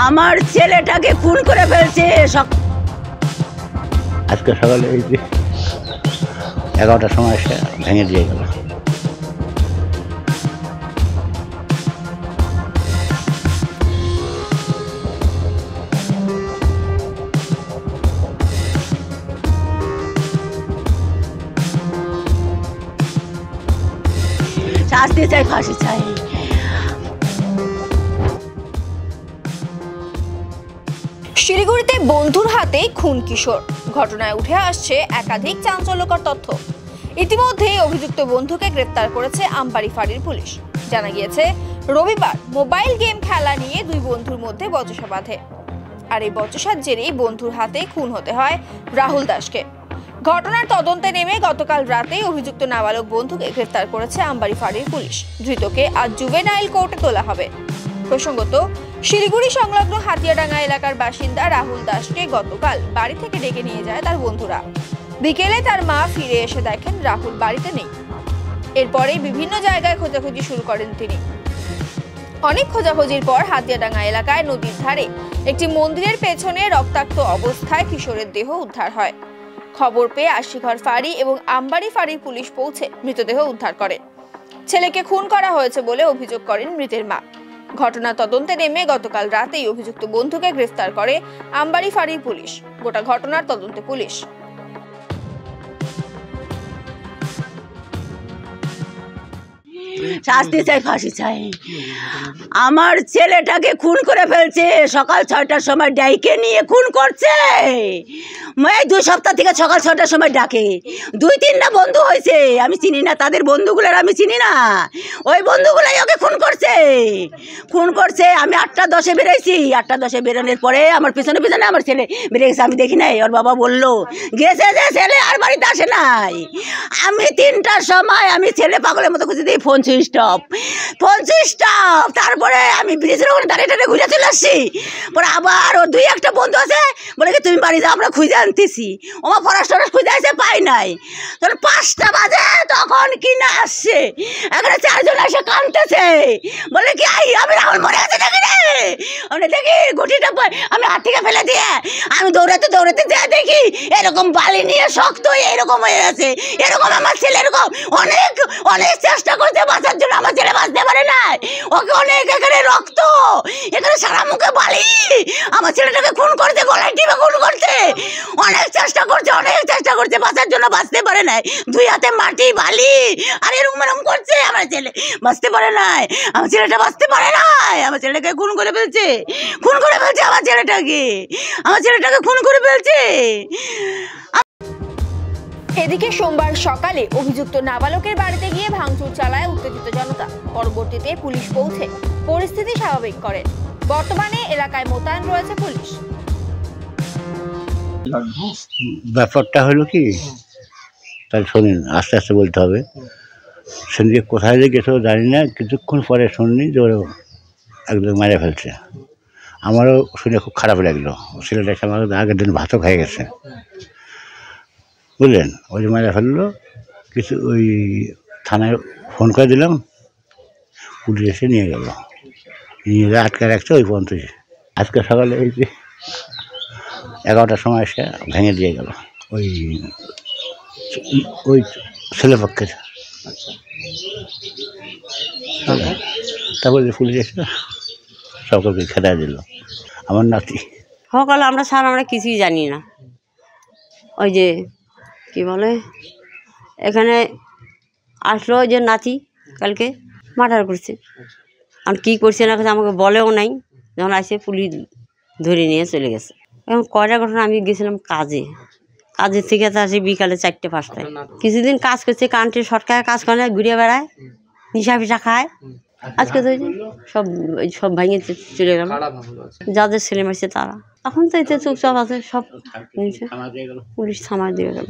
আমার ছেলেটাকে খুন করে ফেলছে। আজকে সকালে এই যে 11টার সময় এসে ভেঙে দিয়ে গেল। শাস্তি চাই, ফাঁসি চাই। শিলিগুড়িতে বন্ধুর হাতে খুন কিশোর, ঘটনায় উঠে আসছে একাধিক চাঞ্চল্যকর তথ্য। ইতিমধ্যে অভিযুক্ত বন্ধুকে গ্রেপ্তার করেছে আমবাড়ি ফাঁড়ির পুলিশ। জানা গিয়েছে, রবিবার মোবাইল গেম খেলা নিয়ে দুই বন্ধুর মধ্যে বচসা বাঁধে, আর এই বচসার জেরেই বন্ধুর হাতে খুন হতে হয় রাহুল দাসকে। ঘটনার তদন্তে নেমে গতকাল রাতে অভিযুক্ত নাবালক বন্ধুকে গ্রেপ্তার করেছে আমবাড়ি ফাঁড়ির পুলিশ। ধৃতকে আজ জুভেনাইল কোর্টে তোলা হবে। প্রসঙ্গত, শিলিগুড়ি সংলগ্ন হাতিয়াডাঙ্গা এলাকার বাসিন্দা রাহুল দাসকে গতকাল বাড়ি থেকে ডেকে নিয়ে যায় তার বন্ধুরা। বিকেলে তার মা ফিরে এসে দেখেন রাহুল বাড়িতে নেই। এরপরেই বিভিন্ন জায়গায় খোঁজাখুঁজি শুরু করেন তিনি। অনেক খোঁজাখুঁজির পর হাতিয়াডাঙ্গা এলাকায় নদীর ধারে একটি মন্দিরের পেছনে রক্তাক্ত অবস্থায় কিশোরের দেহ উদ্ধার হয়। খবর পেয়ে আশিঘর ফাঁড়ি এবং আমবাড়ি ফাঁড়ির পুলিশ পৌঁছে মৃতদেহ উদ্ধার করে। ছেলেকে খুন করা হয়েছে বলে অভিযোগ করেন মৃতের মা। ঘটনা তদন্তে নেমে গতকাল রাতেই অভিযুক্ত বন্ধুকে গ্রেফতার করে আমবাড়ি ফাঁড়ির পুলিশ। গোটা ঘটনার তদন্তে পুলিশ। শাস্তি চাই, ফাঁসি চাই। আমার ছেলেটাকে খুন করে ফেলছে। সকাল 6টার সময় ডাইকে নিয়ে খুন করছে। এই 2 সপ্তাহ থেকে সকাল 6টার সময় ডাকে। 2-3টা বন্ধু হয়েছে, আমি চিনি না তাদের বন্ধুগুলোর, আমি চিনি না। ওই বন্ধুগুলাই ওকে খুন করছে। আমি 8টা 10-এ বেরোইছি। 8টা 10-এ বেরোনোর পরে আমার পিছনে আমার ছেলে বেরিয়ে গেছে। আমি দেখি নাই। ওর বাবা বললো গেছে যে ছেলে আর বাড়িতে আসে নাই। আমি 3টার সময় আমি ছেলে পাগলের মতো খুঁজে দিই, ফোন সুইচ অফ। তারপরে আমি ব্রিজের ওখানে দাঁড়িয়ে ঘুরে চলে আসছি। পরে আবার ওর 2-1টা বন্ধু আছে, বলে কি তুমি বাড়ি যাও, আমরা খুঁজে আনতেছি। ওমা ফরেস্ট খুঁজে আসে, পাই নাই। তখন 5টা বাজে, তখন কিনা আসছে। এখানে 4জন এসে কাঁদতেছে, বলে কি আমি রাহুল মরে গেছে দেখি রে। আমি দেখি গুটিটা আমি হাত থেকে ফেলে দিয়ে আমি দৌড়াতে যা দেখি এরকম বালি নিয়ে শক্ত এরকম হয়ে আছে। এরকম আমার ছেলে এরকম অনেক চেষ্টা করতে বাঁচার জন্য, আমার ছেলে বাঁচতে পারে না। ওকে অনেক এখানে রক্ত, এখানে সারা মুখে বালি। আমার ছেলেটাকে খুন করতে, গলায় টিপে খুন করতে অনেক চেষ্টা করছে বাঁচার জন্য, বাঁচতে পারে নাই। 2 হাতে মাটি বালি আর এরকম করছে। আমার ছেলে বাঁচতে পারে নাই, আমার ছেলেটা বাঁচতে পারে নাই। আমার ছেলেটাকে খুন করে ফেলছে আমার ছেলেটাকে খুন করে ফেলছে। এদিকে সোমবার সকালে অভিযুক্ত নাবালকের বাড়িতে গিয়ে ভাঙচুর চালায় উত্তেজিত জনতা। পরবর্তীতে পুলিশ পৌঁছে পরিস্থিতি স্বাভাবিক করে। বর্তমানে এলাকায় মোতায়েন রয়েছে পুলিশ। ব্যাপারটা হলো কি, তাহলে শোনেন, আস্তে আস্তে বলতে হবে। শুনি কোথায় যে গেছো জানি না, কিছুক্ষণ পরে শুনি যে ওরা একদম মেরে ফেলছে। আমারও শুনে খুব খারাপ লাগলো। ছেলেটা এসে আমাকে আগের দিন ভাতও খেয়ে গেছে, বুঝলেন। ওই যে মেরে ফেললো কিছু, ওই থানায় ফোন করে দিলাম, পুলিশ এসে নিয়ে গেল, নিয়ে আটকে রাখছে ওই পর্যন্ত। আজকে সকালে এই যে 11টার সময় এসে ভেঙে দিয়ে গেল ওই ছেলেপক্ষের। তারপরে পুলিশ এসে সকলকে খেদা দিল। আমার নাতি সকালে আমরা কিছুই জানি না। ওই যে কি বলে, এখানে আসলো যে নাতি কালকে মার্ডার করছে। আর কী করছে না আমাকে বলেও নাই। যখন আসে পুলিশ ধরে নিয়ে চলে গেছে। এখন কয়টা ঘটনা, আমি গেছিলাম কাজের থেকে তো আসি বিকালে 4টে-5টায়। কিছুদিন কাজ করছে, কান্ট্রি সরকারের কাজ করে, ঘুরে বেড়ায়, নিশা ফিসা খায়। আজকে তো সব ভাঙে চলে গেল। যাদের ছেলে মারছে তারা এখন তো এতে চুপচাপ আছে, সব পুলিশ থামায় দিয়ে গেল।